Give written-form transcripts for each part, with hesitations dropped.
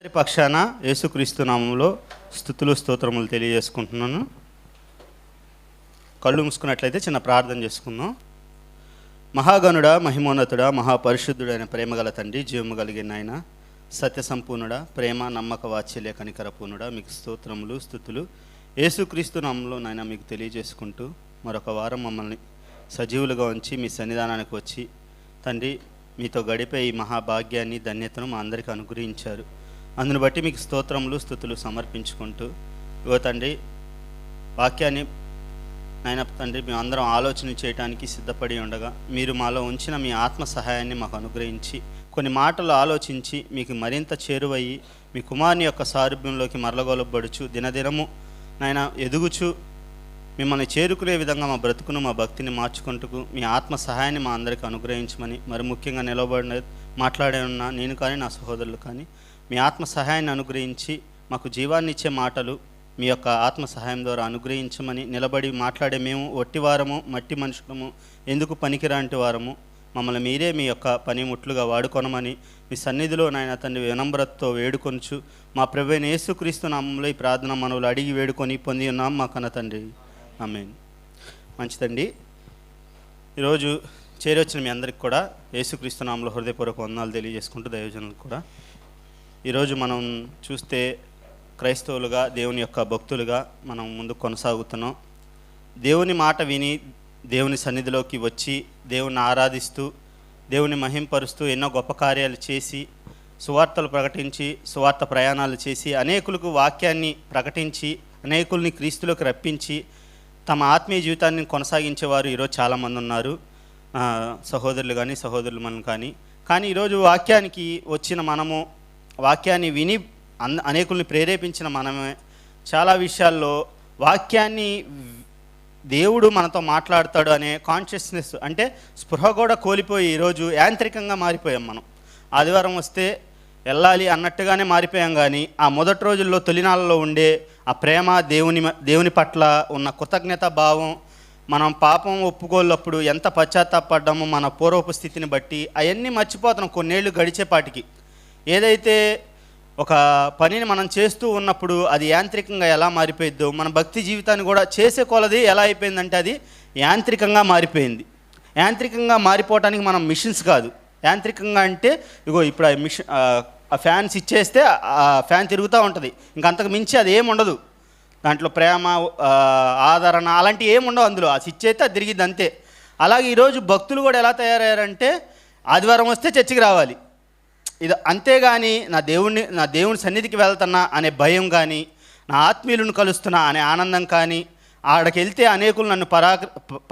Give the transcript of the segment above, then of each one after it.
పక్షాన యేసుక్రీస్తు నామంలో స్తుతులు స్తోత్రములు తెలియజేసుకుంటున్నాను. కళ్ళు మూసుకున్నట్లయితే చిన్న ప్రార్థన చేసుకుందాం. మహాగణుడా, మహిమోన్నతుడా, మహాపరిశుద్ధుడైన ప్రేమగల తండ్రి, జీవము కలిగిన ఆయన, సత్య సంపూర్ణుడా, ప్రేమ నమ్మక వాత్సల్య కనికర పూర్ణుడా, మీకు స్తోత్రములు స్తుతులు యేసుక్రీస్తు నామంలో నాయన మీకు తెలియజేసుకుంటూ మరొక వారం మమ్మల్ని సజీవులుగా ఉంచి మీ సన్నిధానానికి వచ్చి తండ్రి మీతో గడిపే ఈ మహాభాగ్యాన్ని ధన్యతను మా అందరికీ అనుగ్రహించారు. అందును బట్టి మీకు స్తోత్రములు స్తుతులు సమర్పించుకుంటూ ఇగో తండ్రి వాక్యాన్ని నాయన తండ్రి మేము అందరం ఆలోచన చేయడానికి సిద్ధపడి ఉండగా మీరు మాలో ఉంచిన మీ ఆత్మ సహాయాన్ని మాకు అనుగ్రహించి కొన్ని మాటలు ఆలోచించి మీకు మరింత చేరువయ్యి మీ కుమారుని యొక్క సారూప్యంలోకి మరలగొలబడుచు దినదినము నాయన ఎదుగుచు మిమ్మల్ని చేరుకునే విధంగా మా బ్రతుకును మా భక్తిని మార్చుకుంటూ మీ ఆత్మ సహాయాన్ని మా అందరికీ అనుగ్రహించమని, మరి ముఖ్యంగా నిలబడిన మాట్లాడే ఉన్న నేను కానీ నా సహోదరులు కానీ మీ ఆత్మ సహాయాన్ని అనుగ్రహించి మాకు జీవాన్ని ఇచ్చే మాటలు మీ యొక్క ఆత్మ సహాయం ద్వారా అనుగ్రహించమని, నిలబడి మాట్లాడే మేము ఒట్టివారము మట్టి మనుషులము ఎందుకు పనికిరాంటి వారము మమ్మల్ని మీరే మీ యొక్క పనిముట్లుగా వాడుకొనమని మీ సన్నిధిలో నాయన తండ్రి వినమ్రతతో వేడుకొనుచు మా ప్రభువైన యేసుక్రీస్తు నామంలో ఈ ప్రార్థన మనవులు అడిగి వేడుకొని పొంది ఉన్నాం మా కన్న తండ్రి, ఆమేన్. మంచిదండి. ఈరోజు చేరొచ్చిన మీ అందరికి కూడా యేసుక్రీస్తు నామంలో హృదయపూర్వక వందనాలు తెలియజేసుకుంటూ దైవజనులకు కూడా ఈరోజు మనం చూస్తే క్రైస్తవులుగా దేవుని యొక్క భక్తులుగా మనం ముందుకు కొనసాగుతున్నాం. దేవుని మాట విని దేవుని సన్నిధిలోకి వచ్చి దేవుని ఆరాధిస్తూ దేవుని మహింపరుస్తూ ఎన్నో గొప్ప కార్యాలు చేసి సువార్తలు ప్రకటించి సువార్త ప్రయాణాలు చేసి అనేకులకు వాక్యాన్ని ప్రకటించి అనేకుల్ని క్రీస్తులోకి రప్పించి తమ ఆత్మీయ జీవితాన్ని కొనసాగించేవారు ఈరోజు చాలామంది ఉన్నారు, సహోదరులు కానీ సహోదరులు మనం కానీ ఈరోజు వాక్యానికి వచ్చిన మనము వాక్యాన్ని విని అనేకుల్ని ప్రేరేపించిన మనమే చాలా విషయాల్లో వాక్యాన్ని దేవుడు మనతో మాట్లాడతాడు అనే కాన్షియస్నెస్ అంటే స్పృహ కూడా కోల్పోయి ఈరోజు యాంత్రికంగా మారిపోయాం. మనం ఆదివారం వస్తే వెళ్ళాలి అన్నట్టుగానే మారిపోయాం. కానీ ఆ మొదటి రోజుల్లో తొలినాళ్ళలో ఉండే ఆ ప్రేమ, దేవుని పట్ల ఉన్న కృతజ్ఞత భావం, మనం పాపం ఒప్పుకోళ్ళప్పుడు ఎంత పశ్చాత్తాపడ్డామో మన పూర్వపు స్థితిని బట్టి అవన్నీ మర్చిపోతున్నాం కొన్నేళ్ళు గడిచేపాటికి. ఏదైతే ఒక పనిని మనం చేస్తూ ఉన్నప్పుడు అది యాంత్రికంగా ఎలా మారిపోయిద్దో మన భక్తి జీవితాన్ని కూడా చేసే కొలది ఎలా అయిపోయిందంటే అది యాంత్రికంగా మారిపోయింది. యాంత్రికంగా మారిపోవటానికి మనం మిషన్స్ కాదు. యాంత్రికంగా అంటే ఇగో ఇప్పుడు ఆ ఫ్యాన్స్ ఇచ్చేస్తే ఆ ఫ్యాన్ తిరుగుతూ ఉంటుంది, ఇంకంతకు మించి అది ఏమి ఉండదు. దాంట్లో ప్రేమ, ఆదరణ అలాంటివి ఏమి ఉండవు అందులో. ఆ స్విచ్ అయితే అది తిరిగిద్ది అంతే. అలాగే ఈరోజు భక్తులు కూడా ఎలా తయారయ్యారంటే ఆదివారం వస్తే చర్చికి రావాలి, ఇది అంతేగాని నా దేవుని సన్నిధికి వెళ్తున్నా అనే భయం కానీ, నా ఆత్మీయులను కలుస్తున్నా అనే ఆనందం కానీ, ఆడకి వెళ్తే అనేకులు నన్ను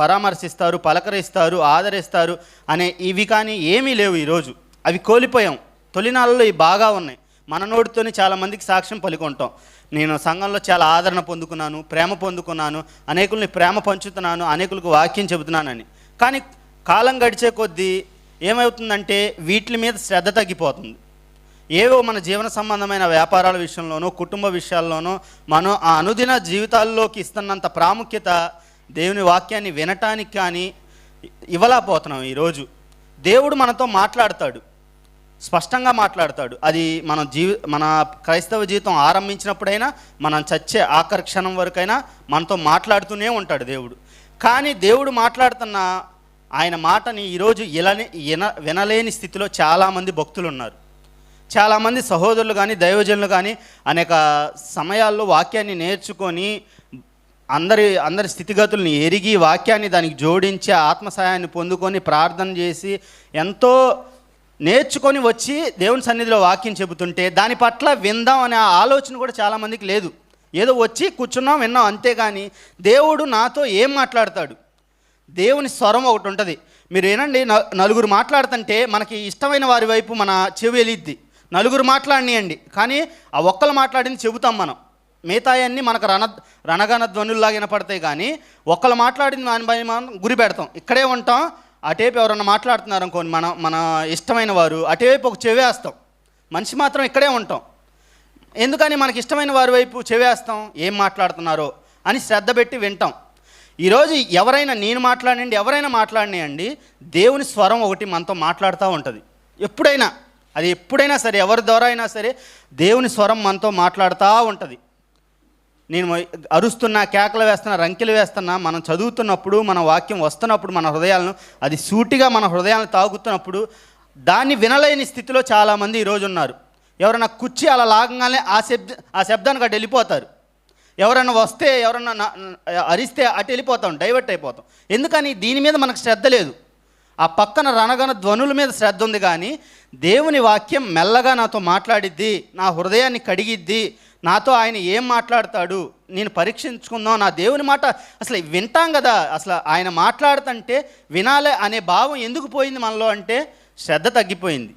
పరామర్శిస్తారు, పలకరిస్తారు, ఆదరిస్తారు అనే ఇవి కానీ ఏమీ లేవు ఈరోజు. అవి కోల్పోయాం. తొలినాళ్ళలో ఇవి బాగా ఉన్నాయి. మన నోటితోని చాలామందికి సాక్ష్యం పలుకుంటాం. నేను సంఘంలో చాలా ఆదరణ పొందుకున్నాను, ప్రేమ పొందుకున్నాను, అనేకుల్ని ప్రేమ పంచుతున్నాను, అనేకులకు వాక్యం చెబుతున్నానని. కానీ కాలం గడిచే కొద్దీ ఏమవుతుందంటే వీటి మీద శ్రద్ధ తగ్గిపోతుంది. ఏవో మన జీవన సంబంధమైన వ్యాపారాల విషయంలోనో కుటుంబ విషయాల్లోనో మనం ఆ అనుదిన జీవితాల్లోకి ఇస్తున్నంత ప్రాముఖ్యత దేవుని వాక్యాన్ని వినటానికి కానీ ఇవ్వలేకపోతున్నాం. ఈరోజు దేవుడు మనతో మాట్లాడతాడు, స్పష్టంగా మాట్లాడతాడు. అది మన క్రైస్తవ జీవితం ఆరంభించినప్పుడైనా మనం చచ్చే ఆఖరి క్షణం వరకైనా మనతో మాట్లాడుతూనే ఉంటాడు దేవుడు. కానీ దేవుడు మాట్లాడుతున్న ఆయన మాటని ఈరోజు వినలేని స్థితిలో చాలామంది భక్తులు ఉన్నారు. చాలామంది సహోదరులు కానీ దైవజనులు కానీ అనేక సమయాల్లో వాక్యాన్ని నేర్చుకొని అందరి స్థితిగతుల్ని ఎరిగి వాక్యాన్ని దానికి జోడించి ఆత్మ సహాయాన్ని పొందుకొని ప్రార్థన చేసి ఎంతో నేర్చుకొని వచ్చి దేవుని సన్నిధిలో వాక్యం చెబుతుంటే దాని పట్ల విందాం అనే ఆలోచన కూడా చాలామందికి లేదు. ఏదో వచ్చి కూర్చున్నాం విన్నాం అంతేగాని దేవుడు నాతో ఏం మాట్లాడతాడు, దేవుని స్వరం ఒకటి ఉంటుంది. మీరు ఏనండి, నలుగురు మాట్లాడుతుంటే మనకి ఇష్టమైన వారి వైపు మన చెవి వెళ్ళిద్ది. నలుగురు మాట్లాడినాయండి, కానీ ఆ ఒక్కరు మాట్లాడింది చెబుతాం మనం. మిగతాయన్నీ మనకు రణగణ ధ్వనుల్లాగా వినపడతాయి. కానీ ఒక్కరు మాట్లాడింది దానిపై మనం గురి పెడతాం, ఇక్కడే ఉంటాం. అటేపు ఎవరన్నా మాట్లాడుతున్నారు అనుకోండి, మన ఇష్టమైన వారు, అటేపు ఒక చెవేస్తాం. మనిషి మాత్రం ఇక్కడే ఉంటాం. ఎందుకని మనకి ఇష్టమైన వారి వైపు చెవేస్తాం, ఏం మాట్లాడుతున్నారో అని శ్రద్ధ పెట్టి వింటాం. ఈరోజు నేను మాట్లాడండి, ఎవరైనా మాట్లాడినాయండి, దేవుని స్వరం ఒకటి మనతో మాట్లాడుతూ ఉంటుంది. ఎప్పుడైనా అది ఎప్పుడైనా సరే, ఎవరి ద్వారా అయినా సరే దేవుని స్వరం మనతో మాట్లాడుతూ ఉంటుంది. నేను అరుస్తున్నా, కేకలు వేస్తున్నా, రంకెలు వేస్తున్నా, మనం చదువుతున్నప్పుడు, మన వాక్యం వస్తున్నప్పుడు మన హృదయాలను, అది సూటిగా మన హృదయాలను తాగుతున్నప్పుడు దాన్ని వినలేని స్థితిలో చాలామంది ఈరోజు ఉన్నారు. ఎవరైనా కుర్చీ అలా లాగంగానే ఆ శబ్దానికి అటు వెళ్ళిపోతారు. ఎవరైనా వస్తే, ఎవరన్నా అరిస్తే అటు వెళ్ళిపోతాం, డైవర్ట్ అయిపోతాం. ఎందుకని? దీని మీద మనకు శ్రద్ధ లేదు. ఆ పక్కన రణగణ ధ్వనుల మీద శ్రద్ధ ఉంది, కానీ దేవుని వాక్యం మెల్లగా నాతో మాట్లాడిద్ది, నా హృదయాన్ని కడిగిద్ది, నాతో ఆయన ఏం మాట్లాడతాడు నేను పరీక్షించుకుందాం. నా దేవుని మాట అసలు వింటాం కదా, అసలు ఆయన మాట్లాడుతుంటే వినాలే అనే భావం ఎందుకు పోయింది మనలో అంటే శ్రద్ధ తగ్గిపోయింది,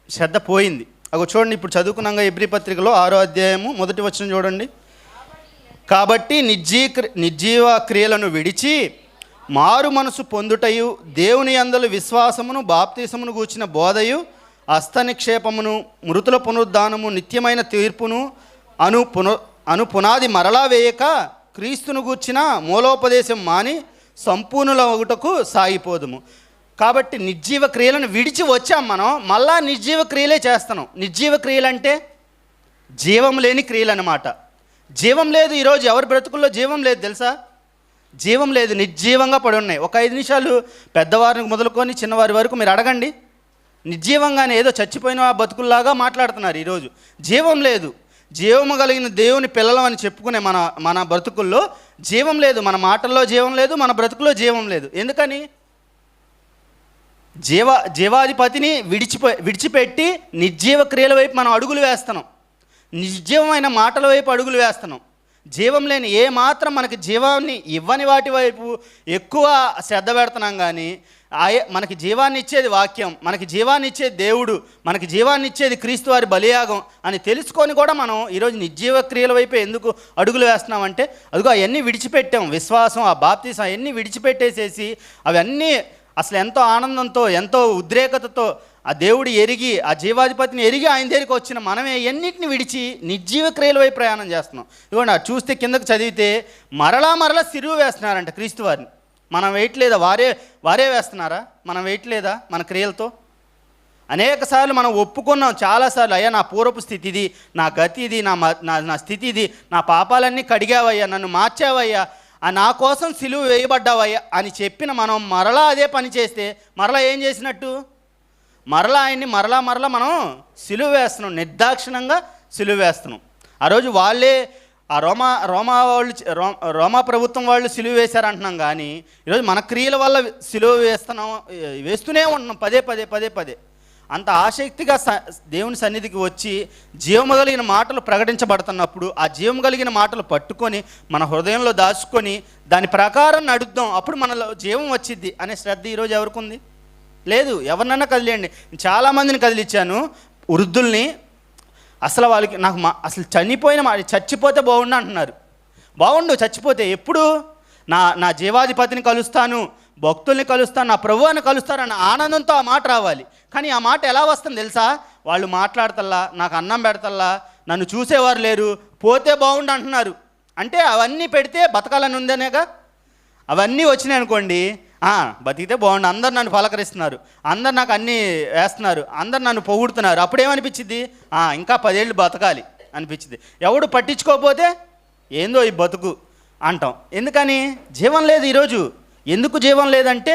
శ్రద్ధ పోయింది. అగో చూడండి, ఇప్పుడు చదువుకున్నాగా ఎబ్రీ పత్రికలో 6వ అధ్యాయము 1వ వచనం చూడండి. కాబట్టి నిర్జీవ క్రియలను విడిచి మారు మనసు పొందుటయు, దేవుని యందలి విశ్వాసమును బాప్తిసమును గూర్చిన బోధయు, హస్తనిక్షేపమును, మృతుల పునరుద్ధానము, నిత్యమైన తీర్పును అను పునాది మరలా వేయక క్రీస్తును గూర్చిన మూలోపదేశం మాని సంపూర్ణుల ఒకటకు సాగిపోదుము. కాబట్టి నిర్జీవ క్రియలను విడిచి వచ్చాం మనం, మళ్ళా నిర్జీవ క్రియలే చేస్తున్నాం. నిర్జీవ క్రియలు అంటే జీవం లేని క్రియలు అన్నమాట. జీవం లేదు. ఈరోజు ఎవరి బ్రతుకుల్లో జీవం లేదు తెలుసా? జీవం లేదు, నిర్జీవంగా పడి ఉన్నాయి. ఒక 5 నిమిషాలు పెద్దవారిని మొదలుకొని చిన్నవారి వరకు మీరు అడగండి, నిర్జీవంగానే ఏదో చచ్చిపోయిన బతుకుల్లాగా మాట్లాడుతున్నారు. ఈరోజు జీవం లేదు. జీవము కలిగిన దేవుని పిల్లలం అని చెప్పుకునే మన బ్రతుకుల్లో జీవం లేదు. మన మాటల్లో జీవం లేదు, మన బ్రతుకుల్లో జీవం లేదు. ఎందుకని? జీవాధిపతిని విడిచిపెట్టి నిర్జీవ క్రియల వైపు మనం అడుగులు వేస్తున్నాం, నిర్జీవమైన మాటల వైపు అడుగులు వేస్తున్నాం. జీవం లేని ఏ మాత్రం మనకి జీవాన్ని ఇవ్వని వాటి వైపు ఎక్కువ శ్రద్ధ పెడుతున్నాం. కానీ మనకి జీవాన్ని ఇచ్చేది వాక్యం, మనకి జీవాన్ని ఇచ్చేది దేవుడు, మనకి జీవాన్ని ఇచ్చేది క్రీస్తు వారి బలియాగం అని తెలుసుకొని కూడా మనం ఈరోజు నిర్జీవ క్రియల వైపు ఎందుకు అడుగులు వేస్తున్నామంటే అదిగో అవన్నీ విడిచిపెట్టాం. విశ్వాసం, ఆ బాప్తిసం అవన్నీ విడిచిపెట్టేసేసి అవన్నీ అసలు ఎంతో ఆనందంతో, ఎంతో ఉద్రేకతతో ఆ దేవుడు ఎరిగి, ఆ జీవాధిపతిని ఎరిగి ఆయన దగ్గరికి వచ్చిన మనమే ఎన్నిటిని విడిచి నిర్జీవ క్రియల వైపు ప్రయాణం చేస్తున్నాం. ఇదిగోండి, చూస్తే కిందకు చదివితే మరలా సిరువు వేస్తున్నారంట క్రీస్తు వారిని. మనం వేయట్లేదా? వారే వేస్తున్నారా? మనం వేయట్లేదా మన క్రియలతో? అనేక సార్లు మనం ఒప్పుకున్నాం చాలాసార్లు, అయ్యా నా పూర్వపు స్థితి ఇది, నా గతి ఇది, నా స్థితి ఇది, నా పాపాలన్నీ కడిగావయ్యా, నన్ను మార్చావయ్యా, నా కోసం సిలువ వేయబడ్డావయ్యా అని చెప్పిన మనం మరలా అదే పని చేస్తే మరలా ఏం చేసినట్టు? మరలా ఆయన్ని మరలా మనం సిలువ వేస్తున్నాం, నిర్దాక్షిణంగా సిలువ వేస్తున్నాం. ఆ రోజు వాళ్ళే ఆ రోమా ప్రభుత్వం వాళ్ళు సిలువ వేశారంటున్నాం, కానీ ఈరోజు మన క్రియల వల్ల సిలువ వేస్తూనే ఉంటున్నాం పదే. అంత ఆసక్తిగా దేవుని సన్నిధికి వచ్చి జీవము కలిగిన మాటలు ప్రకటించబడుతున్నప్పుడు ఆ జీవము కలిగిన మాటలు పట్టుకొని మన హృదయంలో దాచుకొని దాని ప్రకారం నడుద్దాం, అప్పుడు మనలో జీవం వచ్చిద్ది అనే శ్రద్ధ ఈరోజు ఎవరికి ఉంది? లేదు. ఎవరినన్నా కదిలేయండి. చాలామందిని కదిలిచ్చాను, వృద్ధుల్ని. అసలు వాళ్ళకి అసలు చచ్చిపోతే బాగుండు అంటున్నారు. బాగుండు చచ్చిపోతే. ఎప్పుడు? నా జీవాధిపతిని కలుస్తాను, భక్తుల్ని కలుస్తాను, నా ప్రభువుని కలుస్తాను అన్న ఆనందంతో ఆ మాట రావాలి. కానీ ఆ మాట ఎలా వస్తుంది తెలుసా? వాళ్ళు మాట్లాడతల్లా, నాకు అన్నం పెడతల్లా, నన్ను చూసేవారు లేరు, పోతే బాగుండు అంటున్నారు. అంటే అవన్నీ పెడితే బతకాలని ఉందనేగా. అవన్నీ వచ్చినాయి అనుకోండి, బతికితే బాగుండు, అందరు నన్ను పలకరిస్తున్నారు, అందరు నాకు అన్నీ వేస్తున్నారు, అందరు నన్ను పొగుడుతున్నారు, అప్పుడేమనిపించింది? ఇంకా 10 ఏళ్ళు బతకాలి అనిపించింది. ఎవడు పట్టించుకోకపోతే ఏందో ఈ బతుకు అంటాం. ఎందుకని? జీవం లేదు ఈరోజు. ఎందుకు జీవం లేదంటే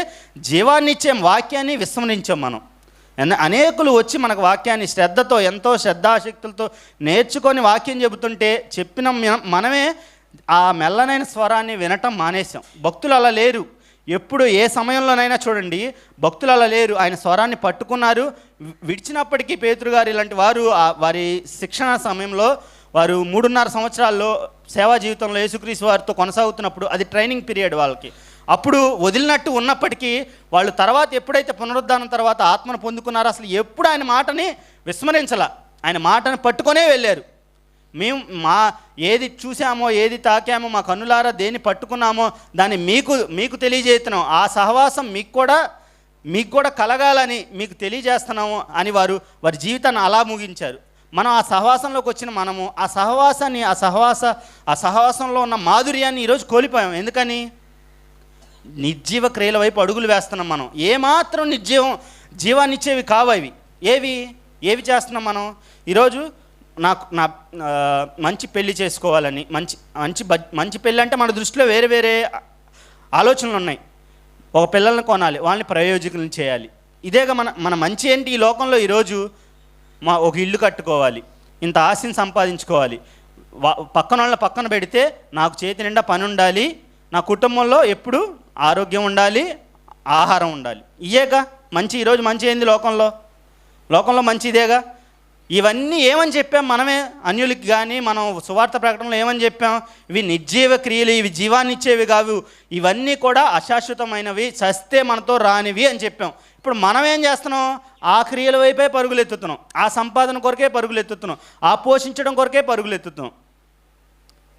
జీవాన్ని ఇచ్చాం, వాక్యాన్ని విస్మరించాం మనం. అనేకులు వచ్చి మనకు వాక్యాన్ని శ్రద్ధతో, ఎంతో శ్రద్ధాశక్తులతో నేర్చుకొని వాక్యం చెబుతుంటే చెప్పిన మనమే ఆ మెల్లనైన స్వరాన్ని వినటం మానేసాం. భక్తులు అలా లేరు. ఎప్పుడు ఏ సమయంలోనైనా చూడండి, భక్తులు అలా లేరు. ఆయన స్వరాన్ని పట్టుకున్నారు, విడిచినప్పటికీ పేతురు గారు ఇలాంటి వారు వారి శిక్షణ సమయంలో వారు 3.5 సంవత్సరాల్లో సేవా జీవితంలో యేసుక్రీస్తు వారితో కొనసాగుతున్నప్పుడు అది ట్రైనింగ్ పీరియడ్ వాళ్ళకి. అప్పుడు వదిలినట్టు ఉన్నప్పటికీ వాళ్ళు తర్వాత ఎప్పుడైతే పునరుద్ధానం తర్వాత ఆత్మను పొందుకున్నారో అసలు ఎప్పుడు ఆయన మాటని విస్మరించాల, ఆయన మాటను పట్టుకొనే వెళ్ళారు. మేము ఏది చూసామో, ఏది తాకామో, మా కన్నులారా దేన్ని పట్టుకున్నామో దాన్ని మీకు తెలియజేస్తున్నాం. ఆ సహవాసం మీకు కూడా కలగాలని మీకు తెలియజేస్తున్నాము అని వారి జీవితాన్ని అలా ముగించారు. మనం ఆ సహవాసంలోకి వచ్చిన మనము ఆ సహవాసంలో ఉన్న మాధుర్యాన్ని ఈరోజు కోల్పోయాం. ఎందుకని? నిర్జీవ క్రియల వైపు అడుగులు వేస్తున్నాం మనం. ఏమాత్రం జీవాన్ని ఇచ్చేవి కావు అవి. ఏవి? ఏవి చేస్తున్నాం మనం ఈరోజు? నా మంచి పెళ్లి చేసుకోవాలని, మంచి మంచి మంచి పెళ్ళి అంటే మన దృష్టిలో వేరే వేరే ఆలోచనలు ఉన్నాయి. ఒక పిల్లల్ని కొనాలి, వాళ్ళని ప్రయోజకులను చేయాలి. ఇదేగా మన మంచి ఏంటి ఈ లోకంలో? ఈరోజు ఒక ఇల్లు కట్టుకోవాలి, ఇంత ఆస్తిని సంపాదించుకోవాలి, పక్కన వాళ్ళని పక్కన పెడితే నాకు చేతి నిండా పని ఉండాలి, నా కుటుంబంలో ఎప్పుడు ఆరోగ్యం ఉండాలి, ఆహారం ఉండాలి. ఇయేగా మంచి. ఈరోజు మంచి ఏంది లోకంలో మంచి ఇదేగా. ఇవన్నీ ఏమని చెప్పాం మనమే అన్యులకి కానీ మనం సువార్త ప్రకటనలో ఏమని చెప్పాం? ఇవి నిర్జీవ క్రియలు, ఇవి జీవాన్ని ఇచ్చేవి కావు, ఇవన్నీ కూడా అశాశ్వతమైనవి, చస్తే మనతో రానివి అని చెప్పాం. ఇప్పుడు మనం ఏం చేస్తున్నాం? ఆ క్రియల వైపే పరుగులు ఎత్తుతున్నాం, ఆ సంపాదన కొరకే పరుగులు ఎత్తుతున్నాం, ఆ పోషించడం కొరకే పరుగులు ఎత్తుతున్నాం.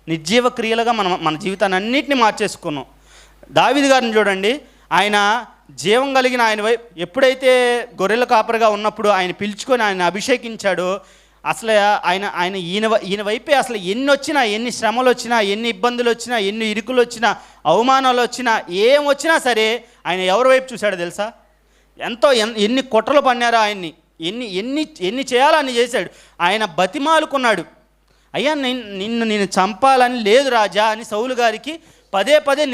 నిర్జీవ క్రియలుగా మన జీవితాన్ని అన్నింటినీ మార్చేసుకున్నాం. దావీదు గారిని చూడండి, ఆయన జీవం కలిగిన ఆయన ఎప్పుడైతే గొర్రెల కాపరిగా ఉన్నప్పుడు ఆయన పిలుచుకొని ఆయన అభిషేకించాడో, అసలు ఈయన వైపే అసలు ఎన్ని వచ్చినా, ఎన్ని శ్రమలు వచ్చినా, ఎన్ని ఇబ్బందులు వచ్చినా, ఎన్ని ఇరుకులు వచ్చినా, అవమానాలు వచ్చినా, ఏం వచ్చినా సరే ఆయన ఎవరి వైపు చూశాడో తెలుసా? ఎన్ని కుట్రలు పన్నారో ఆయన్ని, ఎన్ని చేయాలో అన్ని చేశాడు. ఆయన బతిమాలుకున్నాడు, అయ్యా నిన్ను చంపాలని లేదు రాజా అని సౌలు గారికి పదే పదే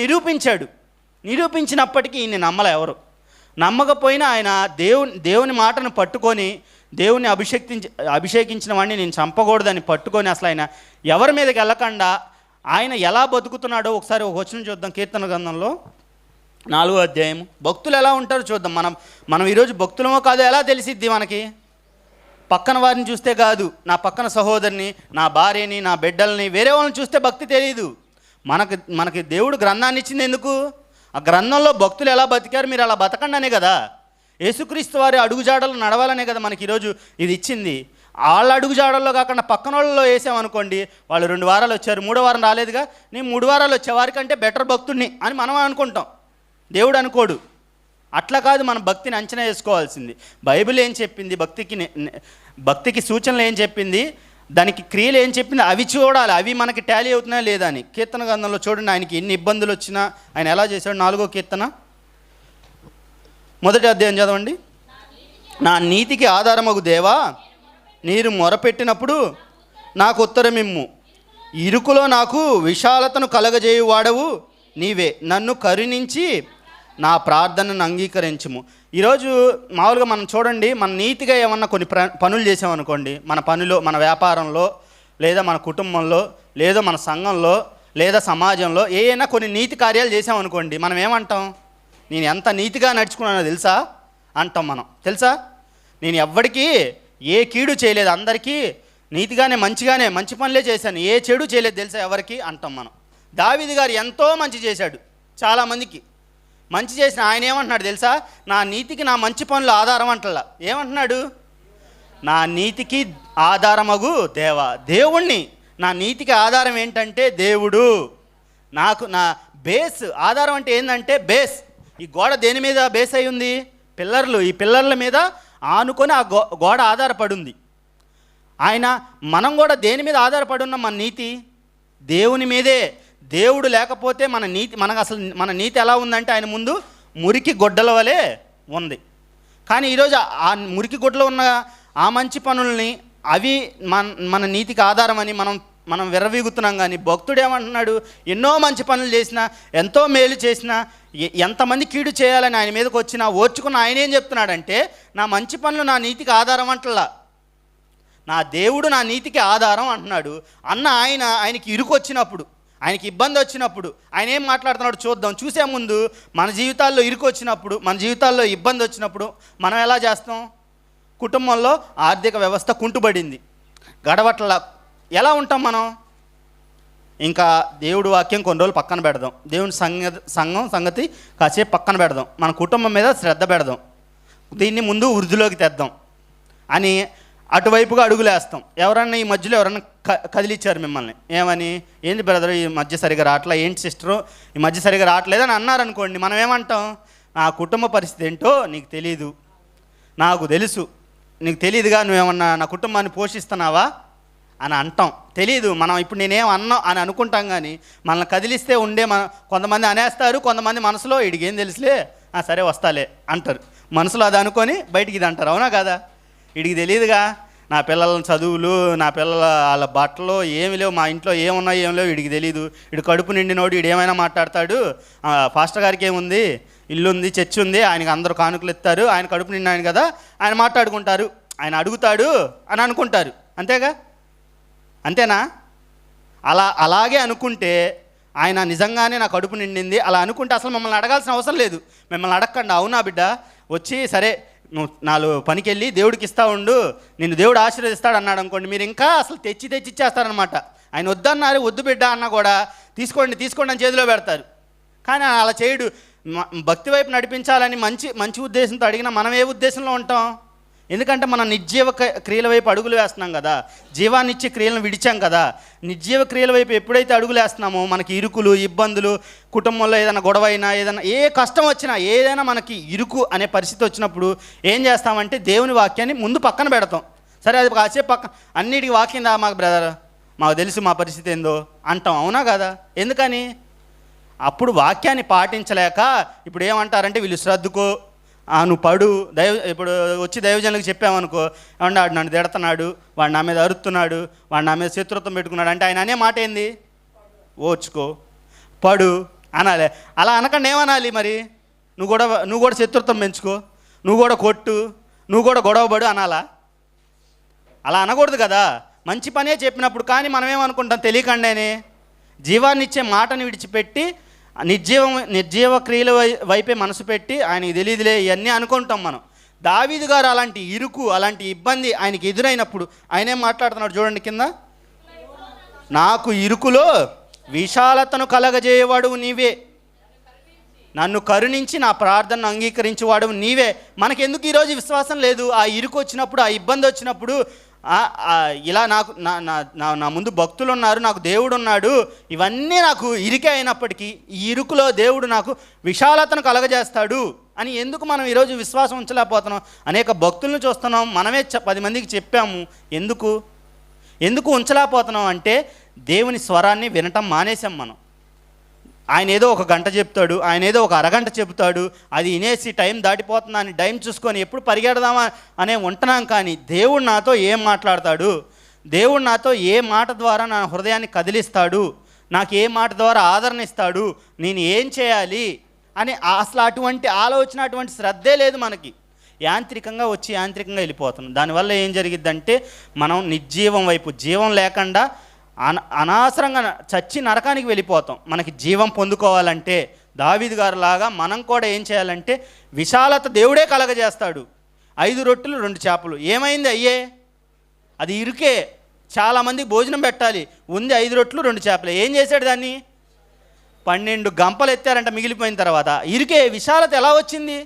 నిరూపించినప్పటికీ ఈయన్ని ఎవరు నమ్మకపోయినా ఆయన దేవుని మాటను పట్టుకొని, దేవుని అభిషేకించిన వాడిని నేను చంపకూడదని పట్టుకొని అసలు ఆయన ఎవరి మీదకి వెళ్ళకుండా ఆయన ఎలా బతుకుతున్నాడో ఒకసారి ఒక వచనం చూద్దాం. కీర్తన గ్రంథంలో 4వ అధ్యాయం. భక్తులు ఎలా ఉంటారో చూద్దాం. మనం ఈరోజు భక్తులమో కాదో ఎలా తెలిసిద్ది మనకి? పక్కన వారిని చూస్తే కాదు, నా పక్కన సహోదరిని, నా భార్యని, నా బిడ్డల్ని, వేరే వాళ్ళని చూస్తే భక్తి తెలియదు. మనకి దేవుడు గ్రంథాన్ని ఇచ్చింది ఎందుకు? ఆ గ్రంథంలో భక్తులు ఎలా బతికారు, మీరు అలా బతకండి అనే కదా. యేసుక్రీస్తు వారి అడుగుజాడలు నడవాలనే కదా మనకి ఈరోజు ఇది ఇచ్చింది. వాళ్ళ అడుగుజాడల్లో కాకుండా పక్కన వాళ్ళలో వేసామనుకోండి, వాళ్ళు 2 వారాలు వచ్చారు, 3వ వారం రాలేదుగా, నేను 3 వారాలు వచ్చే వారికంటే బెటర్ భక్తుడిని అని మనం అనుకుంటాం. దేవుడు అనుకోడు. అట్లా కాదు మనం భక్తిని అంచనా వేసుకోవాల్సింది. బైబిల్ ఏం చెప్పింది, భక్తికి సూచనలు ఏం చెప్పింది, దానికి క్రియలు ఏం చెప్పింది, అవి చూడాలి. అవి మనకి టాలీ అవుతున్నాయా లేదా అని. కీర్తన గ్రంథంలో చూడండి, ఆయనకి ఎన్ని ఇబ్బందులు వచ్చినా ఆయన ఎలా చేశాడు. 4వ కీర్తన 1వ అధ్యాయం చదవండి. నా నీతికి ఆధారమగు దేవా, నీరు మొరపెట్టినప్పుడు నాకు ఉత్తరమిమ్ము, ఇరుకులో నాకు విశాలతను కలగజేయు వాడవు నీవే, నన్ను కరుణించి నా ప్రార్థనను అంగీకరించుము. ఈరోజు మామూలుగా మనం చూడండి, మన నీతిగా ఏమన్నా కొన్ని పనులు చేసామనుకోండి, మన పనిలో, మన వ్యాపారంలో, లేదా మన కుటుంబంలో, లేదా మన సంఘంలో, లేదా సమాజంలో ఏమైనా కొన్ని నీతి కార్యాలు చేసామనుకోండి, మనం ఏమంటాం? నేను ఎంత నీతిగా నడుచుకున్నానో తెలుసా అంటాం మనం. తెలుసా? నేను ఎవ్వడికి ఏ కీడు చేయలేదు, అందరికీ నీతిగానే మంచి పనులే చేశాను, ఏ చెడు చేయలేదు తెలుసా ఎవరికి అంటాం మనం. దావీదు గారు ఎంతో మంచి చేశాడు, చాలామందికి మంచి చేసిన ఆయన ఏమంటున్నాడు తెలుసా? నా నీతికి నా మంచి పనులు ఆధారం అంటలా. ఏమంటున్నాడు? నా నీతికి ఆధారమగు దేవా, దేవుణ్ణి. నా నీతికి ఆధారం ఏంటంటే దేవుడు. నాకు నా బేస్ ఆధారం అంటే ఏంటంటే బేస్. ఈ గోడ దేని మీద బేస్ అయి ఉంది? పిల్లర్లు. ఈ పిల్లర్ల మీద ఆనుకొని ఆ గోడ ఆధారపడి ఉంది. మనం కూడా దేని మీద ఆధారపడి ఉన్నాం? మన నీతి దేవుని మీదే. దేవుడు లేకపోతే మన నీతి ఎలా ఉందంటే ఆయన ముందు మురికి గొడ్డల వలె ఉంది. కానీ ఈరోజు ఆ మురికి గొడ్డలో ఉన్న ఆ మంచి పనుల్ని అవి మన నీతికి ఆధారమని మనం విర్రవీగుతున్నాం. కానీ భక్తుడు ఏమంటున్నాడు? ఎన్నో మంచి పనులు చేసినా, ఎంతో మేలు చేసినా, ఎంతమంది కీడు చేయాలని ఆయన మీదకి వచ్చినా ఓర్చుకున్న ఆయన ఏం చెప్తున్నాడంటే, నా మంచి పనులు నా నీతికి ఆధారం అంటలా, నా దేవుడు నా నీతికి ఆధారం అంటున్నాడు. ఆయనకి ఇరుకు వచ్చినప్పుడు, ఆయనకి ఇబ్బంది వచ్చినప్పుడు ఆయన ఏం మాట్లాడుతున్నాడు చూద్దాం. చూసే ముందు మన జీవితాల్లో ఇరుకు వచ్చినప్పుడు, మన జీవితాల్లో ఇబ్బంది వచ్చినప్పుడు మనం ఎలా చేస్తాం? కుటుంబంలో ఆర్థిక వ్యవస్థ కుంటుబడింది, గడవట్ల ఎలా ఉంటాం మనం? ఇంకా దేవుడు వాక్యం కొన్ని రోజులు పక్కన పెడదాం, దేవుని సంగతి కాసేపు పక్కన పెడదాం, మన కుటుంబం మీద శ్రద్ధ పెడదాం, దీన్ని ముందు వృద్ధిలోకి తెద్దాం అని అటువైపుగా అడుగులేస్తాం. ఎవరన్నా ఈ మధ్యలో కదిలిచ్చారు మిమ్మల్ని, ఏమని? ఏంది బ్రదర్ ఈ మధ్య సరిగా రావట్లే, ఏంటి సిస్టరు ఈ మధ్య సరిగా రావట్లేదని అన్నారనుకోండి, మనం ఏమంటాం? నా కుటుంబ పరిస్థితి ఏంటో నీకు తెలీదు, నాకు తెలుసు, నీకు తెలియదుగా, నువ్వేమన్నా నా కుటుంబాన్ని పోషిస్తున్నావా అని అంటాం. తెలీదు. మనం ఇప్పుడు నేనేం అన్నా అని అనుకుంటాం. కానీ మనల్ని కదిలిస్తే కొంతమంది అనేస్తారు, కొంతమంది మనసులో ఇడిగేం తెలుసులే, సరే వస్తాలే అంటారు. మనసులో అది అనుకొని బయటికి ఇది అంటారు. అవునా కదా? వీడికి తెలియదుగా నా పిల్లల చదువులు, నా పిల్లల వాళ్ళ బట్టలు ఏమి లేవు, మా ఇంట్లో ఏమున్నాయి ఏం లేవు, వీడికి తెలియదు. వీడు కడుపు నిండినోడు, వీడు ఏమైనా మాట్లాడతాడు. పాస్టర్ గారికి ఏముంది, ఇల్లు ఉంది, చర్చి ఉంది, ఆయనకి అందరూ కానుకలు ఇస్తారు, ఆయన కడుపు నిండాయని కదా, ఆయన మాట్లాడుకుంటారు, ఆయన అడుగుతాడు అని అనుకుంటారు. అంతేగా, అంతేనా? అలాగే అనుకుంటే ఆయన నిజంగానే నా కడుపు నిండింది అలా అనుకుంటే అసలు మమ్మల్ని అడగాల్సిన అవసరం లేదు. మిమ్మల్ని అడగకుండా, అవునా బిడ్డ వచ్చి సరే నువ్వు 4 పనికి వెళ్ళి దేవుడికి ఇస్తా ఉండు, నిన్ను దేవుడు ఆశీర్వదిస్తాడు అన్నాడు అనుకోండి, మీరు ఇంకా అసలు తెచ్చి ఇచ్చేస్తారనమాట. ఆయన వద్దన్నారు, వద్దు బిడ్డ అన్నా కూడా తీసుకోండి అని చేతిలో పెడతారు. కానీ అలా చేయడు. భక్తి వైపు నడిపించాలని మంచి ఉద్దేశంతో అడిగినా మనం ఏ ఉద్దేశంలో ఉంటాం? ఎందుకంటే మనం నిర్జీవ క్రియల వైపు అడుగులు వేస్తున్నాం కదా, జీవాన్ని ఇచ్చే క్రియలను విడిచాం కదా. నిర్జీవ క్రియల వైపు ఎప్పుడైతే అడుగులు వేస్తున్నామో మనకి ఇరుకులు, ఇబ్బందులు, కుటుంబంలో ఏదైనా గొడవ అయినా, ఏదైనా ఏ కష్టం వచ్చినా, ఏదైనా మనకి ఇరుకు అనే పరిస్థితి వచ్చినప్పుడు ఏం చేస్తామంటే దేవుని వాక్యాన్ని ముందు పక్కన పెడతాం. సరే అది కాసేపు పక్కన, అన్నిటికీ వాక్యం దా మాకు బ్రదర్, మాకు తెలుసు మా పరిస్థితి ఏందో అంటాం. అవునా కదా? ఎందుకని? అప్పుడు వాక్యాన్ని పాటించలేక ఇప్పుడు ఏమంటారంటే, వీళ్ళు శ్రద్ధకో నువ్వు పడు, ఇప్పుడు వచ్చి దైవజనులకు చెప్పామనుకో, ఏమన్నా వాడు నన్ను తిడుతున్నాడు, వాడు నా మీద అరుస్తున్నాడు, వాడు నా మీద శత్రుత్వం పెట్టుకున్నాడు అంటే ఆయన అనే మాట ఏంది? ఓర్చుకో, పడు అనాలి. అలా అనకుండా ఏమనాలి మరి? నువ్వు కూడా శత్రుత్వం పెంచుకో, నువ్వు కూడా కొట్టు, నువ్వు కూడా గొడవపడు అనాలా? అలా అనకూడదు కదా. మంచి పనే చెప్పినప్పుడు. కానీ మనం ఏమనుకుంటాం తెలియకుండానే, జీవాన్ని ఇచ్చే మాటను విడిచిపెట్టి నిర్జీవ క్రియల వైపే మనసు పెట్టి ఆయనకి తెలియదులే ఇవన్నీ అనుకుంటాం మనం. దావీదు గారు అలాంటి ఇరుకు, అలాంటి ఇబ్బంది ఆయనకి ఎదురైనప్పుడు ఆయన ఏం మాట్లాడుతున్నాడు చూడండి కింద. నాకు ఇరుకులో విశాలతను కలగజేయవాడు నీవే, నన్ను కరుణించి నా ప్రార్థనను అంగీకరించేవాడు నీవే. మనకెందుకు ఈరోజు విశ్వాసం లేదు? ఆ ఇరుకు వచ్చినప్పుడు, ఆ ఇబ్బంది వచ్చినప్పుడు, ఇలా నాకు నా ముందు భక్తులు ఉన్నారు, నాకు దేవుడు ఉన్నాడు, ఇవన్నీ నాకు ఇరికే అయినప్పటికీ ఈ ఇరుకులో దేవుడు నాకు విశాలతను కలగజేస్తాడు అని ఎందుకు మనం ఈరోజు విశ్వాసం ఉంచలేకపోతున్నాం? అనేక భక్తులను చూస్తున్నాం, మనమే 10 మందికి చెప్పాము. ఎందుకు ఉంచలేకపోతున్నాం అంటే దేవుని స్వరాన్ని వినటం మానేసాం మనం. ఆయన ఏదో 1 గంట చెప్తాడు, ఆయన ఏదో 1 అరగంట చెప్తాడు, అది వినేసి టైం దాటిపోతుందా అని టైం చూసుకొని ఎప్పుడు పరిగెడదామా అనే ఉంటున్నాం. కానీ దేవుడు నాతో ఏం మాట్లాడతాడు, దేవుడు నాతో ఏ మాట ద్వారా నా హృదయాన్ని కదిలిస్తాడు, నాకు ఏ మాట ద్వారా ఆదరణ ఇస్తాడు, నేను ఏం చేయాలి అని అసలు అటువంటి ఆలోచన, అటువంటి శ్రద్ధే లేదు మనకి. యాంత్రికంగా వచ్చి యాంత్రికంగా వెళ్ళిపోతున్నాం. దానివల్ల ఏం జరిగిద్దంటే మనం నిర్జీవం వైపు, జీవం లేకుండా అనవసరంగా చచ్చి నరకానికి వెళ్ళిపోతాం. మనకి జీవం పొందుకోవాలంటే దావీదు గారు లాగా మనం కూడా ఏం చేయాలంటే విశాలత దేవుడే కలగజేస్తాడు. 5 రొట్టెలు 2 చేపలు ఏమైంది? అయ్యే అది ఇరుకే. చాలామందికి భోజనం పెట్టాలి, ఉంది 5 రొట్టెలు 2 చేపలు. ఏం చేశాడు దాన్ని? 12 గంపలు ఎత్తారంట మిగిలిపోయిన తర్వాత. ఇరుకే. విశాలత ఎలా వచ్చింది?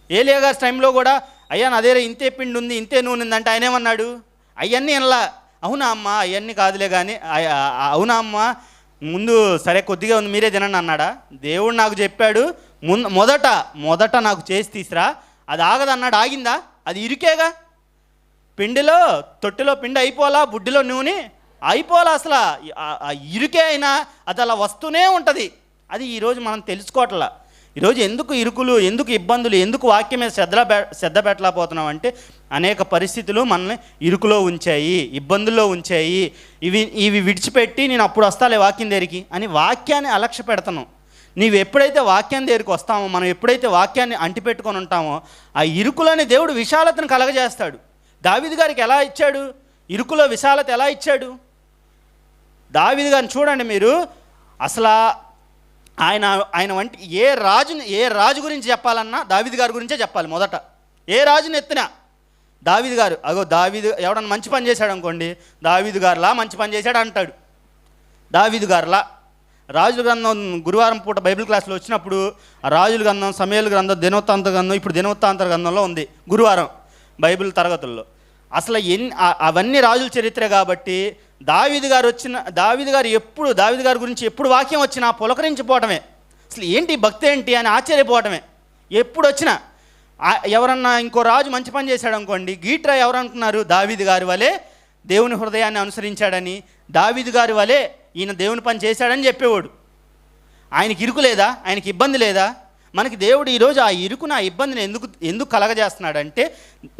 ఏలియా గారి టైంలో కూడా అయ్యా నా దగ్గర ఇంతే పిండి ఉంది, ఇంతే నూనె ఉందంటే ఆయన ఏమన్నాడు? అవన్నీ ఇలా, అవునా అమ్మ అవన్నీ కాదులే కానీ, అవునా అమ్మ ముందు సరే కొద్దిగా ఉంది మీరే తినండి అన్నాడా? దేవుడు నాకు చెప్పాడు మొదట నాకు చేసి తీసిరా, అది ఆగదన్నాడు. ఆగిందా? అది ఇరుకేగా. పిండిలో తొట్టిలో పిండి అయిపోలా, బుడ్డిలో నూనె అయిపోలా. అసలు ఆ ఇరుకే అయినా అది అలా వస్తూనే ఉంటుంది. అది ఈరోజు మనం తెలుసుకోవట్లా. ఈరోజు ఎందుకు ఇరుకులు, ఎందుకు ఇబ్బందులు, ఎందుకు వాక్యం మీద శ్రద్ధ పెట్టలేకపోతున్నాం అంటే అనేక పరిస్థితులు మనల్ని ఇరుకులో ఉంచాయి, ఇబ్బందుల్లో ఉంచాయి. ఇవి విడిచిపెట్టి నేను అప్పుడు వస్తాలే వాక్యం దగ్గరికి అని వాక్యాన్ని అలక్ష్య పెడతాను. నీవు ఎప్పుడైతే వాక్యం దగ్గరికి వస్తామో, మనం ఎప్పుడైతే వాక్యాన్ని అంటిపెట్టుకొని ఉంటామో, ఆ ఇరుకులోని దేవుడు విశాలతను కలగజేస్తాడు. దావీదు గారికి ఎలా ఇచ్చాడు? ఇరుకులో విశాలత ఎలా ఇచ్చాడు? దావీదు గారిని చూడండి మీరు. అసలు ఆయన వంటి ఏ రాజు గురించి చెప్పాలన్నా దావీదు గారి గురించే చెప్పాలి. మొదట ఏ రాజుని ఎత్తినా దావీదు గారు, దావీదు ఎవడన్నా మంచి పని చేశాడు అనుకోండి, దావీదు గారులా మంచి పని చేశాడు అంటాడు. దావీదు గారులా. రాజుల గ్రంథం గురువారం పూట బైబిల్ క్లాస్లో వచ్చినప్పుడు రాజుల గ్రంథం, సమయలు గ్రంథం, దినవృత్తాంత గ్రంథం, ఇప్పుడు దినవృత్తాంత గ్రంథంలో ఉంది గురువారం బైబిల్ తరగతుల్లో. అసలు అవన్నీ రాజుల చరిత్ర కాబట్టి దావీదు గారి గురించి ఎప్పుడు వాక్యం వచ్చినా పులకరించిపోవటమే. అసలు ఏంటి భక్తి ఏంటి అని ఆశ్చర్యపోవటమే. ఎప్పుడు వచ్చినా ఎవరన్నా ఇంకో రాజు మంచి పని చేశాడు అనుకోండి, గీట్రా ఎవరు అనుకున్నారు? దావీదు గారి వలే దేవుని హృదయాన్ని అనుసరించాడని, దావీదు గారి వలే ఈయన దేవుని పని చేశాడని చెప్పేవాడు. ఆయనకి ఇరుకు లేదా? ఆయనకి ఇబ్బంది లేదా? మనకి దేవుడు ఈరోజు ఆ ఇరుకును, ఆ ఇబ్బందిని ఎందుకు కలగజేస్తున్నాడంటే,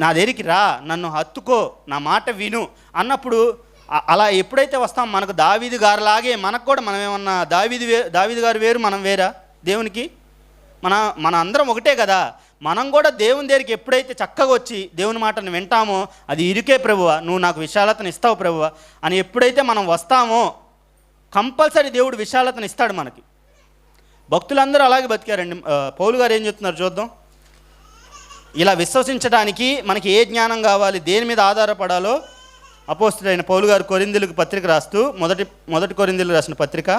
నా దగ్గరికి రా, నన్ను హత్తుకో, నా మాట విను అన్నప్పుడు అలా ఎప్పుడైతే వస్తాం, మనకు దావీదు గారిలాగే మనకు కూడా, మనం ఏమన్నా దావీదు గారు వేరు, మనం వేరా దేవునికి? మన అందరం ఒకటే కదా. మనం కూడా దేవుని దగ్గరికి ఎప్పుడైతే చక్కగా వచ్చి దేవుని మాటను వింటామో, అది ఇరుకే ప్రభువా, నువ్వు నాకు విశాలతను ఇస్తావు ప్రభువా అని ఎప్పుడైతే మనం వస్తామో, కంపల్సరీ దేవుడు విశాలతను ఇస్తాడు మనకి. భక్తులందరూ అలాగే బతికారండి. పౌలు గారు ఏం చెప్తున్నారు చూద్దాం. ఇలా విశ్వసించడానికి మనకి ఏ జ్ఞానం కావాలి, దేని మీద ఆధారపడాలో అపోస్తుడైన పౌలు గారు కొరింథీయులకు పత్రిక రాస్తూ, మొదటి కొరింథీయులకు రాసిన పత్రిక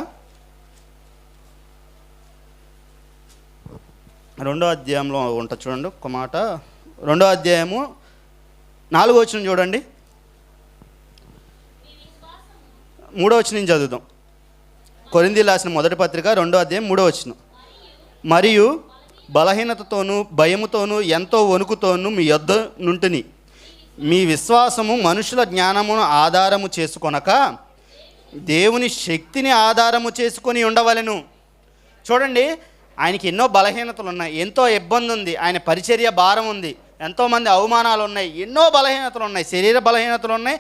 2వ అధ్యాయంలో ఉంటుంది చూడండి ఒక మాట. 2వ అధ్యాయము 4వ వచనం చూడండి. 3వ వచనం చదువుదాం. కొరింథీయులకు రాసిన మొదటి పత్రిక 2వ అధ్యాయం 3వ వచనం. మరియు బలహీనతతోనూ భయముతోనూ ఎంతో వణుకుతోనూ మీ యొద్ద నుంటిని, మీ విశ్వాసము మనుషుల జ్ఞానమును ఆధారము చేసుకొనక దేవుని శక్తిని ఆధారము చేసుకొని ఉండవలెను. చూడండి, ఆయనకి ఎన్నో బలహీనతలు ఉన్నాయి, ఎంతో ఇబ్బంది ఉంది, ఆయన పరిచర్య భారం ఉంది, ఎంతోమంది అవమానాలు ఉన్నాయి, ఎన్నో బలహీనతలు ఉన్నాయి, శరీర బలహీనతలు ఉన్నాయి,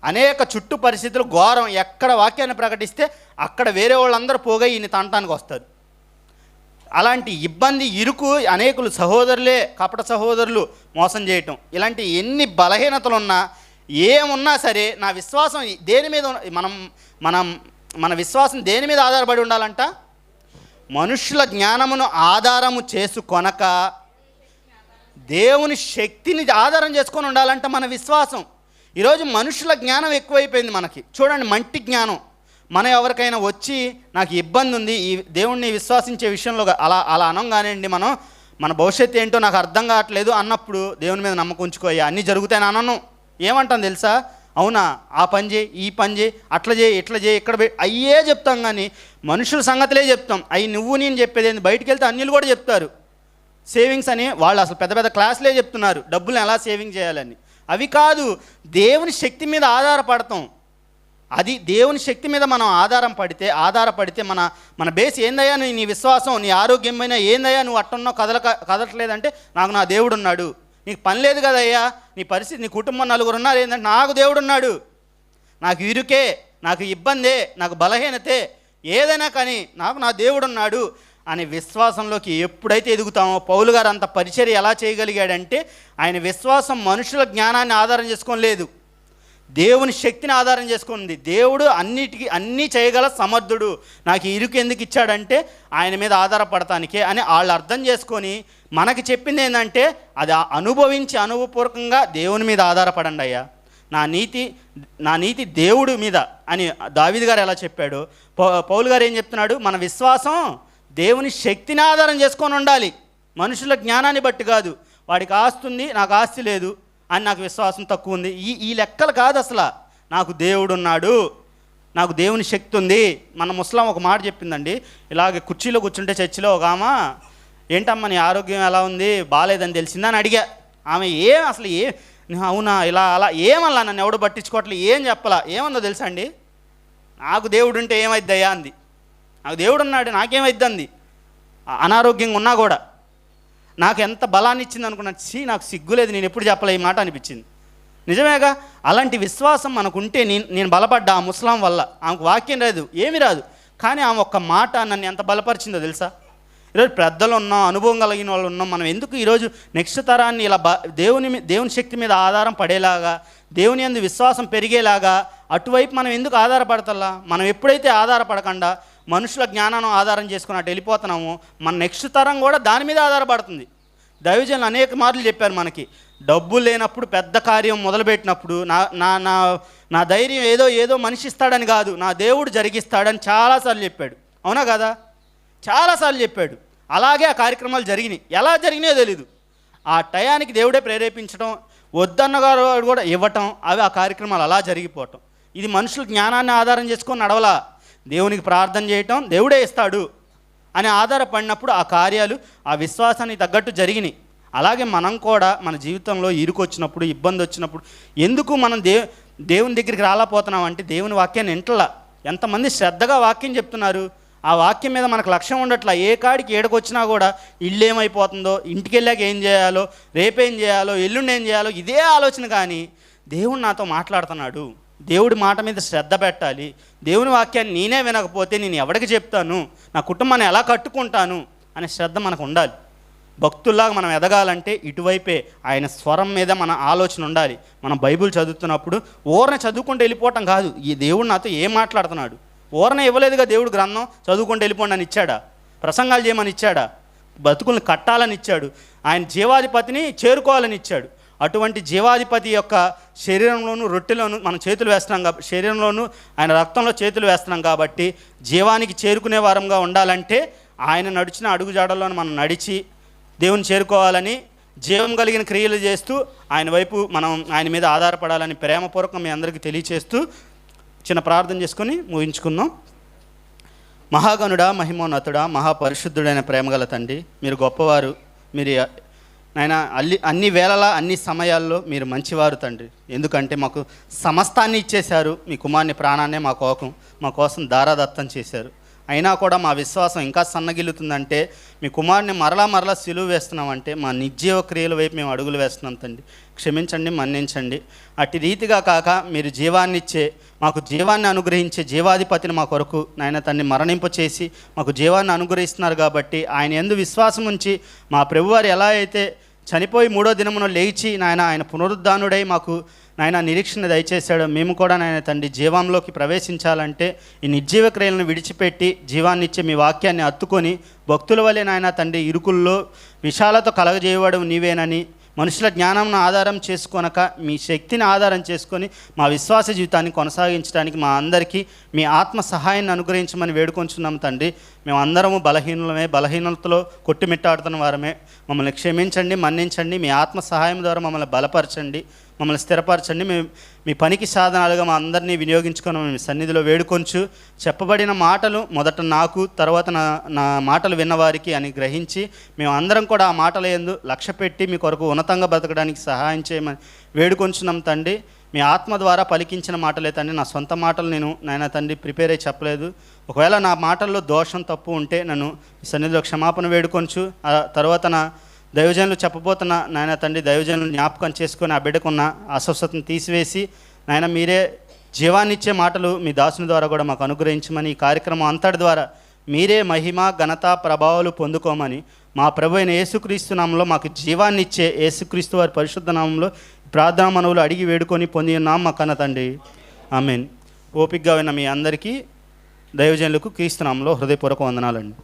అనేక చుట్టూ పరిస్థితులు ఘోరం. ఎక్కడ వాక్యాన్ని ప్రకటిస్తే అక్కడ వేరే వాళ్ళందరూ పోగా ఈయన తంటానికి వస్తారు. అలాంటి ఇబ్బంది, ఇరుకు, అనేకులు సహోదరులే, కపట సహోదరులు మోసం చేయటం, ఇలాంటి ఎన్ని బలహీనతలు ఉన్నా, ఏమున్నా సరే, నా విశ్వాసం దేని మీద, మన విశ్వాసం దేని మీద ఆధారపడి ఉండాలంట? మనుషుల జ్ఞానమును ఆధారము చేసుకొనక దేవుని శక్తిని ఆధారం చేసుకొని ఉండాలంట మన విశ్వాసం. ఈరోజు మనుషుల జ్ఞానం ఎక్కువైపోయింది మనకి. చూడండి, మంటి జ్ఞానం. మనం ఎవరికైనా వచ్చి నాకు ఇబ్బంది ఉంది, ఈ దేవుణ్ణి విశ్వసించే విషయంలో అలా అనంగానండి, మన భవిష్యత్తు ఏంటో నాకు అర్థం కావట్లేదు అన్నప్పుడు దేవుని మీద నమ్మకం ఉంచుకోయ్యా, అన్నీ జరుగుతాయని అనను. ఏమంటాం తెలుసా? అవునా, ఆ పని చేయి, ఈ పని చేయి, అట్లా చేయి, ఇట్లా చేయి, ఇక్కడ అయ్యే చెప్తాం. కానీ మనుషుల సంగతులే చెప్తాం. అవి నువ్వు నేను చెప్పేది ఏంది? బయటికి వెళ్తే అన్యులు కూడా చెప్తారు సేవింగ్స్ అని. వాళ్ళు అసలు పెద్ద పెద్ద క్లాసులే చెప్తున్నారు డబ్బులను ఎలా సేవింగ్ చేయాలని. అవి కాదు, దేవుని శక్తి మీద ఆధారపడతాం. అది దేవుని శక్తి మీద మనం ఆధారపడితే మన బేస్ ఏందయ్యా? నీ విశ్వాసం, నీ ఆరోగ్యమైన ఏందయ్యా? నువ్వు అట్టున్నావు, కదలట్లేదంటే నాకు నా దేవుడు ఉన్నాడు. నీకు పని లేదు కదయ్యా, నీ పరిస్థితి, నీ కుటుంబం నలుగురు ఉన్నారు, ఏంటంటే నాకు దేవుడు ఉన్నాడు. నాకు ఇరుకే, నాకు ఇబ్బందే, నాకు బలహీనతే, ఏదైనా కానీ నాకు నా దేవుడు ఉన్నాడు అనే విశ్వాసంలోకి ఎప్పుడైతే ఎదుగుతామో, పౌలు గారు అంత పరిచర్య ఎలా చేయగలిగాడంటే, ఆయన విశ్వాసం మనుషుల జ్ఞానాన్ని ఆధారం చేసుకొని లేదు, దేవుని శక్తిని ఆధారం చేసుకుంది. దేవుడు అన్నీ చేయగల సమర్థుడు, నాకు ఇరుకు ఎందుకు ఇచ్చాడంటే ఆయన మీద ఆధారపడటానికే అని వాళ్ళు అర్థం చేసుకొని మనకి చెప్పింది ఏంటంటే, అది అనుభవపూర్వకంగా దేవుని మీద ఆధారపడండి అయ్యా, నా నీతి దేవుడు మీద అని దావీదు గారు ఎలా చెప్పాడు, పౌలు గారు ఏం చెప్తున్నాడు? మన విశ్వాసం దేవుని శక్తిని ఆధారం చేసుకొని ఉండాలి, మనుషుల జ్ఞానాన్ని బట్టి కాదు. వాడికి ఆస్తి ఉంది, నాకు ఆస్తి లేదు అని నాకు విశ్వాసం తక్కువ ఉంది, ఈ లెక్కలు కాదు అసలు. నాకు దేవుడు ఉన్నాడు, నాకు దేవుని శక్తి ఉంది. మన ముస్లాం ఒక మాట చెప్పిందండి, ఇలాగే కుర్చీలో కూర్చుంటే చర్చిలో ఒక ఆమె, ఏంటమ్మా నీ ఆరోగ్యం ఎలా ఉంది, బాగాలేదని తెలిసిందా అని అడిగా. ఆమె అసలు అవునా ఇలా అలా ఏమల్లా, నన్ను ఎవడు పట్టించుకోవట్లేదు, ఏం చెప్పలా. ఏమందో తెలుసా అండి, నాకు దేవుడు ఉంటే ఏమైద్దయ్యా అంది. నాకు దేవుడు ఉన్నాడు, నాకేమైద్ది అంది. అనారోగ్యంగా ఉన్నా కూడా నాకు ఎంత బలాన్ని ఇచ్చింది అనుకున్నాను. నాకు సిగ్గులేదు, నేను ఎప్పుడు చెప్పలే ఈ మాట అనిపించింది. నిజమేగా, అలాంటి విశ్వాసం మనకుంటే నేను బలపడ్డా ఆ ముస్లాం వల్ల. ఆమెకు వాక్యం రాదు, ఏమీ రాదు, కానీ ఆమె ఒక్క మాట నన్ను ఎంత బలపరిచిందో తెలుసా. ఈరోజు పెద్దలు ఉన్నాం, అనుభవం కలిగిన వాళ్ళు ఉన్నాం, మనం ఎందుకు ఈరోజు నెక్స్ట్ తరాన్ని ఇలా దేవుని శక్తి మీద ఆధారం పడేలాగా, దేవుని యందు విశ్వాసం పెరిగేలాగా అటువైపు మనం ఎందుకు ఆధారపడతల్లా? మనం ఎప్పుడైతే ఆధారపడకుండా మనుషుల జ్ఞానాన్ని ఆధారం చేసుకుని అటు వెళ్ళిపోతున్నామో, మన నెక్స్ట్ తరం కూడా దాని మీద ఆధారపడుతుంది. దైవజనులు అనేక మార్లు చెప్పారు మనకి, డబ్బులు లేనప్పుడు పెద్ద కార్యం మొదలుపెట్టినప్పుడు నా ధైర్యం ఏదో మనిషి ఇస్తాడని కాదు, నా దేవుడు జరిగిస్తాడని చాలాసార్లు చెప్పాడు. అవునా కదా? చాలాసార్లు చెప్పాడు. అలాగే ఆ కార్యక్రమాలు జరిగినాయి. ఎలా జరిగినాయో తెలీదు, ఆ టయానికి దేవుడే ప్రేరేపించడం, వద్దన్నగారు కూడా ఇవ్వటం, అవి ఆ కార్యక్రమాలు అలా జరిగిపోవటం. ఇది మనుషుల జ్ఞానాన్ని ఆధారం చేసుకొని నడవలా. దేవునికి ప్రార్థన చేయటం, దేవుడే ఇస్తాడు అని ఆధారపడినప్పుడు ఆ కార్యాలు ఆ విశ్వాసానికి తగ్గట్టు జరిగినాయి. అలాగే మనం కూడా మన జీవితంలో ఇరుకు వచ్చినప్పుడు, ఇబ్బంది వచ్చినప్పుడు ఎందుకు మనం దేవుని దగ్గరికి రాలేకపోతున్నాం అంటే, దేవుని వాక్యాన్ని వింటలా. ఎంతమంది శ్రద్ధగా వాక్యం చెప్తున్నారు, ఆ వాక్యం మీద మనకు లక్ష్యం ఉండట్లా. ఏ కాడికి ఏడకొచ్చినా కూడా ఇల్లు ఏమైపోతుందో, ఇంటికి వెళ్ళాక ఏం చేయాలో, రేపేం చేయాలో, ఎల్లుండి ఏం చేయాలో, ఇదే ఆలోచన. కానీ దేవుడు నాతో మాట్లాడుతున్నాడు, దేవుడి మాట మీద శ్రద్ధ పెట్టాలి, దేవుని వాక్యాన్ని నేనే వినకపోతే నేను ఎవరికి చెప్తాను, నా కుటుంబాన్ని ఎలా కట్టుకుంటాను అనే శ్రద్ధ మనకు ఉండాలి. భక్తుల్లాగా మనం ఎదగాలంటే ఇటువైపే ఆయన స్వరం మీద మన ఆలోచన ఉండాలి. మనం బైబిల్ చదువుతున్నప్పుడు ఊరనే చదువుకుంటూ వెళ్ళిపోవటం కాదు. ఈ దేవుడు నాతో ఏం మాట్లాడుతున్నాడు? ఊరనే ఇవ్వలేదుగా దేవుడు గ్రంథం, చదువుకుంటూ వెళ్ళిపోండి అని ఇచ్చాడా? ప్రసంగాలు చేయమని ఇచ్చాడా? బతుకుల్ని కట్టాలని ఇచ్చాడు. ఆయన జీవాధిపతిని చేరుకోవాలని ఇచ్చాడు. అటువంటి జీవాధిపతి యొక్క శరీరంలోనూ రొట్టెలోనూ మనం చేతులు వేస్తున్నాం కాబట్టి, శరీరంలోనూ ఆయన రక్తంలో చేతులు వేస్తున్నాం కాబట్టి జీవానికి చేరుకునే వారంగా ఉండాలంటే ఆయన నడిచిన అడుగుజాడల్లోనూ మనం నడిచి దేవుని చేరుకోవాలని, జీవం కలిగిన క్రియలు చేస్తూ ఆయన వైపు మనం ఆయన మీద ఆధారపడాలని ప్రేమపూర్వకం మీ అందరికీ తెలియచేస్తూ చిన్న ప్రార్థన చేసుకొని ముగించుకుందాం. మహాగణుడా, మహిమోన్నతుడా, మహాపరిశుద్ధుడైన ప్రేమగల తండ్రి, మీరు గొప్పవారు. మీరు నాయన అన్ని వేళలా అన్ని సమయాల్లో మీరు మంచివారు తండ్రి. ఎందుకంటే మాకు సమస్తాన్ని ఇచ్చేశారు. మీ కుమారుని ప్రాణాన్నే మా కోసం దారాదత్తం చేశారు. అయినా కూడా మా విశ్వాసం ఇంకా సన్నగిల్లుతుందంటే, మీ కుమారుని మరలా సిలువ వేస్తున్నామంటే మా నిర్జీవ క్రియల వైపు మేము అడుగులు వేస్తున్నాం తండ్రి. క్షమించండి, మన్నించండి. అట్టి రీతిగా కాక మీరు జీవాన్నిచ్చే, మాకు జీవాన్ని అనుగ్రహించే జీవాధిపతిని మా కొరకు నాయన తండ్రి మరణింప చేసి మాకు జీవాన్ని అనుగ్రహిస్తున్నారు. కాబట్టి ఆయన యందు విశ్వాసం ఉంచి మా ప్రభువారు ఎలా అయితే చనిపోయి 3వ దినమున లేచి ఆయన పునరుద్ధానుడై మాకు నాయన నిరీక్షణ దయచేశాడో, మేము కూడా నాయన తండ్రి జీవంలోకి ప్రవేశించాలంటే ఈ నిర్జీవ క్రియలను విడిచిపెట్టి జీవాన్ని ఇచ్చే మీ వాక్యాన్ని హత్తుకొని భక్తుల వలె నాయన తండ్రి ఇరుకుల్లో విశాలతో కలగజేయడం నీవేనని, మనుషుల జ్ఞానంను ఆధారం చేసుకొనక మీ శక్తిని ఆధారం చేసుకొని మా విశ్వాస జీవితాన్ని కొనసాగించడానికి మా అందరికీ మీ ఆత్మ సహాయాన్ని అనుగ్రహించమని వేడుకొంచున్నాం తండ్రి. మేమందరము బలహీనతలో కొట్టుమిట్టాడుతున్న వారమే. మమ్మల్ని క్షమించండి, మన్నించండి. మీ ఆత్మ సహాయం ద్వారా మమ్మల్ని బలపరచండి, మమ్మల్ని స్థిరపరచండి. మీ పనికి సాధనాలుగా మా అందరినీ వినియోగించుకొని మీ సన్నిధిలో వేడుకొంచు. చెప్పబడిన మాటలు మొదట నాకు, తర్వాత నా మాటలు విన్నవారికి అని గ్రహించి మేము అందరం కూడా ఆ మాటల యందు లక్ష్య పెట్టి మీ కొరకు ఉన్నతంగా బతకడానికి సహాయం చేయమని వేడుకొంచున్నాం తండ్రి. మీ ఆత్మ ద్వారా పలికించిన మాటలే తండ్రి. నా సొంత మాటలు నాయన తండ్రి ప్రిపేర్ అయ్యి చెప్పలేదు. ఒకవేళ నా మాటల్లో దోషం తప్పు ఉంటే నన్ను సన్నిధిలో క్షమాపణ వేడుకొంచు. ఆ తర్వాత నా దైవజనులు చెప్పబోతున్న నాయన తండ్రి దైవజనులు జ్ఞాపకం చేసుకొని ఆ బిడ్డకున్న అస్వస్థతను తీసివేసి నాయన మీరే జీవాన్నిచ్చే మాటలు మీ దాసుని ద్వారా కూడా మాకు అనుగ్రహించమని, ఈ కార్యక్రమం అంతటి ద్వారా మీరే మహిమ ఘనత ప్రభావాలు పొందుకోమని మా ప్రభు అయిన యేసుక్రీస్తు నామంలో మాకు జీవాన్నిచ్చే యేసుక్రీస్తు వారి పరిశుద్ధ నామంలో ప్రార్థనా మనవులు అడిగి వేడుకొని పొంది ఉన్నాం మా కన్న తండ్రి. ఆమేన్. ఓపికగా విన్న మీ అందరికీ దైవజనులకు క్రీస్తు నామంలో హృదయపూర్వక వందనాలండి.